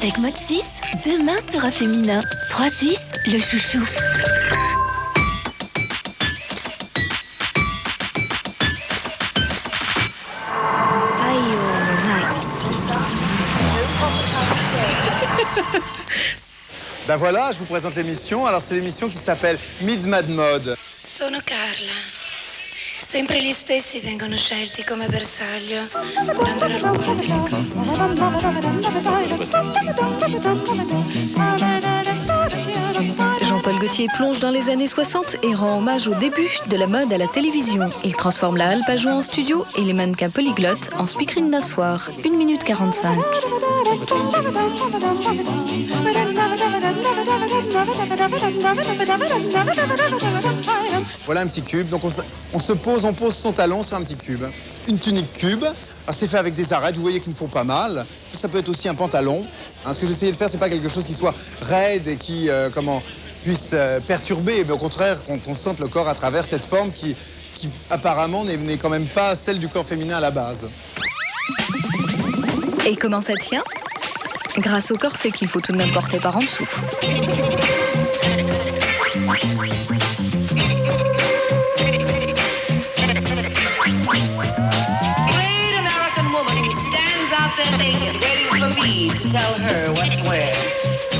Avec mode 6, demain sera féminin. 3 Suisses, le chouchou. Ben voilà, je vous présente l'émission. Alors c'est l'émission qui s'appelle Mid Mad Mode. Sono Carla. Sempre gli stessi vengono scelti come bersaglio per andare al cuore delle cose. Jean-Paul Gaultier plonge dans les années 60 et rend hommage au début de la mode à la télévision. Il transforme la Alpe à jouer en studio et les mannequins polyglottes en speakerine d'un soir. 1 minute 45. Voilà un petit cube. Donc on pose son talon sur un petit cube. Une tunique cube. Alors c'est fait avec des arêtes, vous voyez qu'ils me font pas mal. Ça peut être aussi un pantalon. Ce que j'essayais de faire, c'est pas quelque chose qui soit raide et qui puisse perturber, mais au contraire qu'on sente le corps à travers cette forme qui apparemment n'est quand même pas celle du corps féminin à la base. Et comment ça tient? Grâce au corset qu'il faut tout de même porter par en dessous.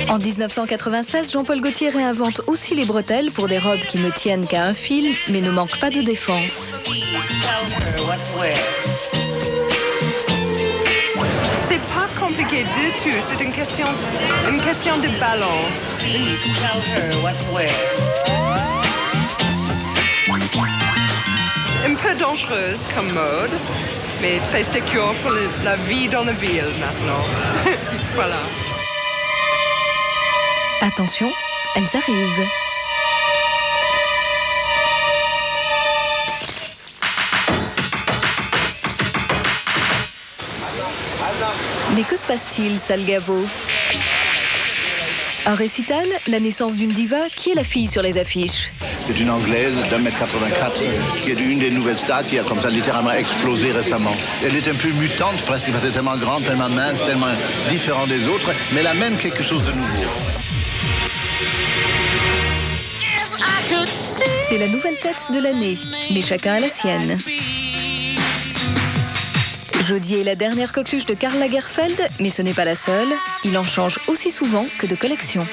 En 1996, Jean-Paul Gaultier réinvente aussi les bretelles pour des robes qui ne tiennent qu'à un fil, mais ne manquent pas de défense. C'est pas compliqué du tout, c'est une question de balance. Un peu dangereuse comme mode, mais très sécure pour la vie dans la ville maintenant. Voilà. Attention, elles arrivent. Mais que se passe-t-il, sale Gaveau? Un récital, la naissance d'une diva, qui est la fille sur les affiches? C'est une Anglaise d'1m84 qui est une des nouvelles stars qui a comme ça littéralement explosé récemment. Elle est un peu mutante presque parce qu'elle est tellement grande, tellement mince, tellement différente des autres, mais elle amène quelque chose de nouveau. C'est la nouvelle tête de l'année, mais chacun a la sienne. Jodie est la dernière coqueluche de Karl Lagerfeld, mais ce n'est pas la seule. Il en change aussi souvent que de collection.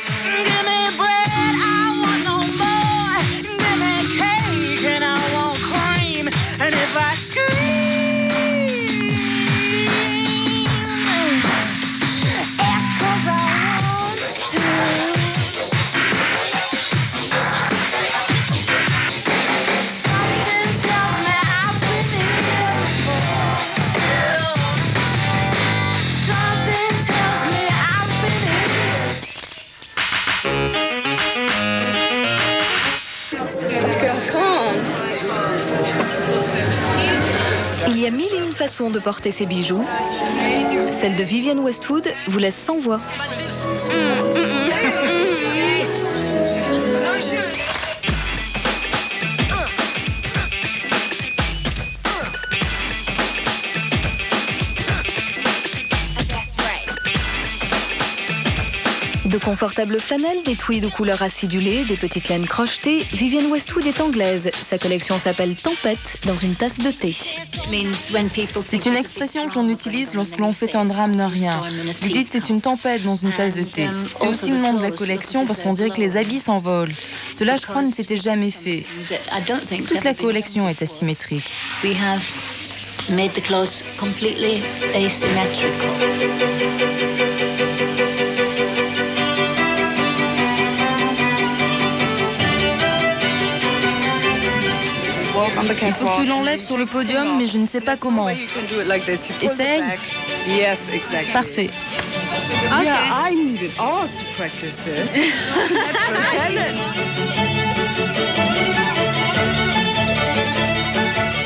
Il y a 1001 façons de porter ces bijoux. Celle de Vivienne Westwood vous laisse sans voix. De confortables flanelles, des tweeds aux couleurs acidulées, des petites laines crochetées, Vivienne Westwood est anglaise. Sa collection s'appelle Tempête dans une tasse de thé. C'est une expression qu'on utilise lorsque l'on fait un drame de rien. Vous dites c'est une tempête dans une tasse de thé. C'est aussi le nom de la collection parce qu'on dirait que les habits s'envolent. Cela, je crois, ne s'était jamais fait. Toute la collection est asymétrique. Made the clothes completely asymmetrical. Il faut que tu l'enlèves sur le podium, mais je ne sais pas comment. Essaye. Parfait. Yeah, I needed hours to practice this.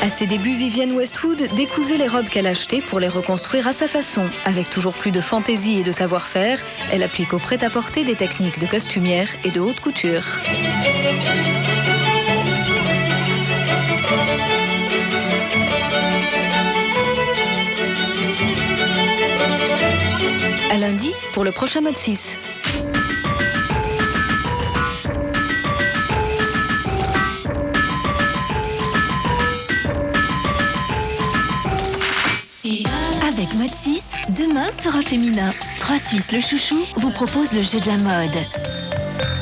À ses débuts, Vivienne Westwood décousait les robes qu'elle achetait pour les reconstruire à sa façon. Avec toujours plus de fantaisie et de savoir-faire, elle applique au prêt-à-porter des techniques de costumière et de haute couture. À À lundi pour le prochain mode 6. Avec Mode 6, demain sera féminin. 3 Suisses le chouchou vous propose le jeu de la mode.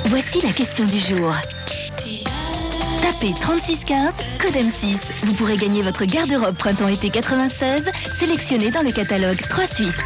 Voici la question du jour. Tapez 3615, code M6. Vous pourrez gagner votre garde-robe printemps-été 96, sélectionnée dans le catalogue 3 Suisses.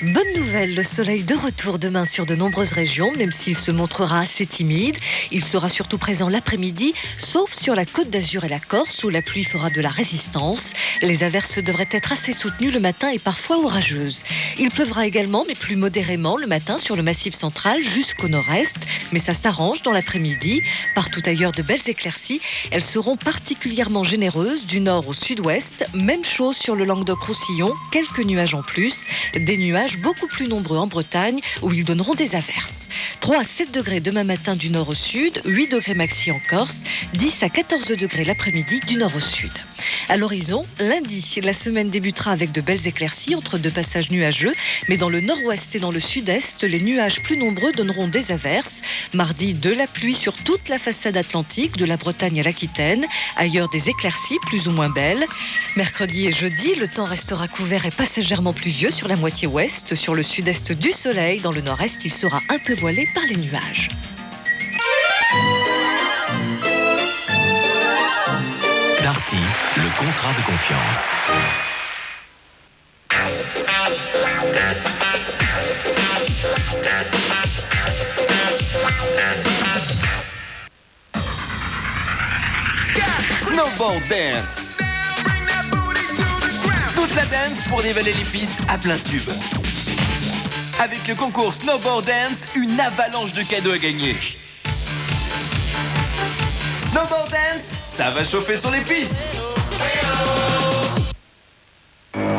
Bonne nouvelle, le soleil de retour demain sur de nombreuses régions, même s'il se montrera assez timide. Il sera surtout présent l'après-midi, sauf sur la Côte d'Azur et la Corse, où la pluie fera de la résistance. Les averses devraient être assez soutenues le matin et parfois orageuses. Il pleuvra également, mais plus modérément, le matin sur le Massif central jusqu'au nord-est. Mais ça s'arrange dans l'après-midi. Partout ailleurs, de belles éclaircies. Elles seront particulièrement généreuses du nord au sud-ouest. Même chose sur le Languedoc-Roussillon, quelques nuages en plus. Des nuages beaucoup plus nombreux en Bretagne, où ils donneront des averses. 3 à 7 degrés demain matin du nord au sud, 8 degrés maxi en Corse, 10 à 14 degrés l'après-midi du nord au sud. À l'horizon, lundi, la semaine débutera avec de belles éclaircies entre 2 passages nuageux, mais dans le nord-ouest et dans le sud-est, les nuages plus nombreux donneront des averses. Mardi, de la pluie sur toute la façade atlantique, de la Bretagne à l'Aquitaine. Ailleurs, des éclaircies plus ou moins belles. Mercredi et jeudi, le temps restera couvert et passagèrement pluvieux sur la moitié ouest. Sur le sud-est, du soleil. Dans le nord-est, il sera un peu voilé par les nuages. Darty, le contrat de confiance. Snowboard Dance. Toute la dance pour dévaler les pistes à plein tube. Avec le concours Snowboard Dance, une avalanche de cadeaux à gagner. Snowboard Dance, ça va chauffer sur les pistes.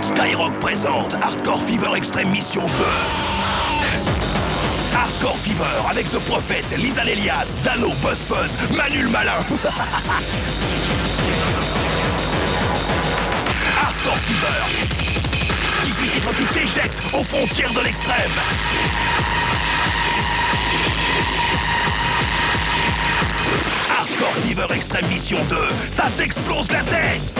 Skyrock présente Hardcore Fever Extreme Mission 2. Hardcore Fever avec The Prophet, Lisa Lelias, Dano, BuzzFuzz, Manu le Malin. Hardcore Fever. 18 titres qui t'éjectent aux frontières de l'extrême. Hardcore Fever Extreme Mission 2, ça t'explose la tête.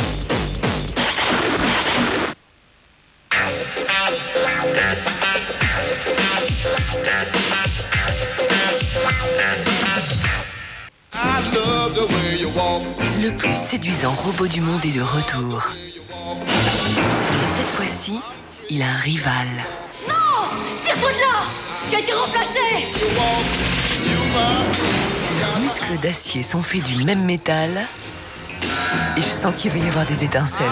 Le plus séduisant robot du monde est de retour. Et cette fois-ci, il a un rival. Non! Tire-toi de là! Tu as été remplacé! Leurs muscles d'acier sont faits du même métal. Et je sens qu'il va y avoir des étincelles.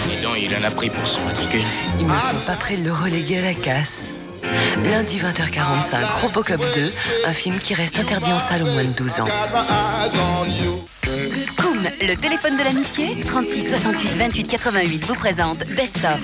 Dis donc, il en a pris pour son matricule. Ils ne sont pas prêts de le reléguer à la casse. Lundi 20h45, Robocop 2, un film qui reste interdit en salle aux moins de 12 ans. Koum, le téléphone de l'amitié, 36 68 28 88 vous présente Best of.